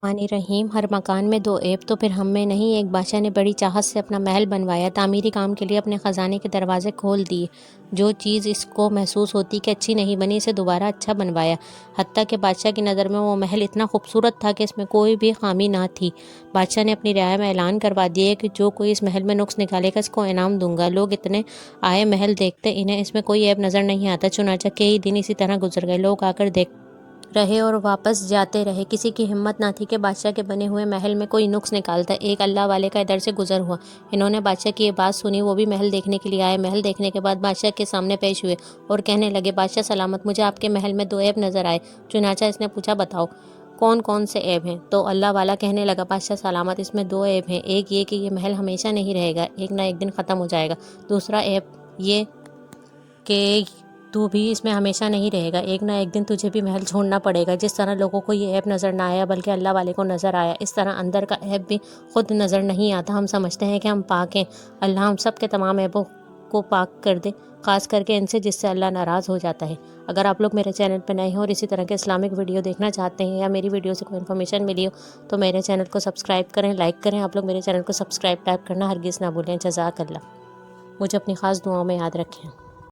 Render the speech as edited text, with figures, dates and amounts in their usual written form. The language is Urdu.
الرحمن الرحیم۔ ہر مکان میں دو عیب تو پھر ہم میں نہیں۔ ایک بادشاہ نے بڑی چاہت سے اپنا محل بنوایا، تعمیری کام کے لیے اپنے خزانے کے دروازے کھول دیے۔ جو چیز اس کو محسوس ہوتی کہ اچھی نہیں بنی، اسے دوبارہ اچھا بنوایا، حتیٰ کہ بادشاہ کی نظر میں وہ محل اتنا خوبصورت تھا کہ اس میں کوئی بھی خامی نہ تھی۔ بادشاہ نے اپنی رعایا میں اعلان کروا دیا کہ جو کوئی اس محل میں نقص نکالے گا، اس کو انعام دوں گا۔ لوگ اتنے آئے محل دیکھتے، انہیں اس میں کوئی عیب نظر نہیں آتا۔ چنانچہ کئی دن اسی طرح گزر گئے، لوگ آ کر دیکھ رہے اور واپس جاتے رہے۔ کسی کی ہمت نہ تھی کہ بادشاہ کے بنے ہوئے محل میں کوئی نقص نکالتا۔ ایک اللہ والے کا ادھر سے گزر ہوا، انہوں نے بادشاہ کی یہ بات سنی، وہ بھی محل دیکھنے کے لیے آئے۔ محل دیکھنے کے بعد بادشاہ کے سامنے پیش ہوئے اور کہنے لگے، بادشاہ سلامت، مجھے آپ کے محل میں دو عیب نظر آئے۔ چنانچہ اس نے پوچھا، بتاؤ کون کون سے عیب ہیں؟ تو اللہ والا کہنے لگا، بادشاہ سلامت، اس میں دو عیب ہیں۔ ایک یہ کہ یہ محل ہمیشہ نہیں رہے گا، ایک نہ ایک دن ختم ہو جائے گا۔ دوسرا عیب یہ کہ تو بھی اس میں ہمیشہ نہیں رہے گا، ایک نہ ایک دن تجھے بھی محل چھوڑنا پڑے گا۔ جس طرح لوگوں کو یہ عیب نظر نہ آیا بلکہ اللہ والے کو نظر آیا، اس طرح اندر کا عیب بھی خود نظر نہیں آتا۔ ہم سمجھتے ہیں کہ ہم پاک ہیں، اللہ ہم سب کے تمام عیبوں کو پاک کر دے، خاص کر کے ان سے جس سے اللہ ناراض ہو جاتا ہے۔ اگر آپ لوگ میرے چینل پہ نئے ہیں اور اسی طرح کے اسلامک ویڈیو دیکھنا چاہتے ہیں یا میری ویڈیو سے کوئی انفارمیشن ملی ہو تو میرے چینل کو سبسکرائب کریں، لائک کریں۔ آپ لوگ میرے چینل کو سبسکرائب ٹیپ کرنا ہرگز نہ بھولیں۔ جزاک اللہ۔ مجھے اپنی خاص دعاؤں میں یاد رکھیں۔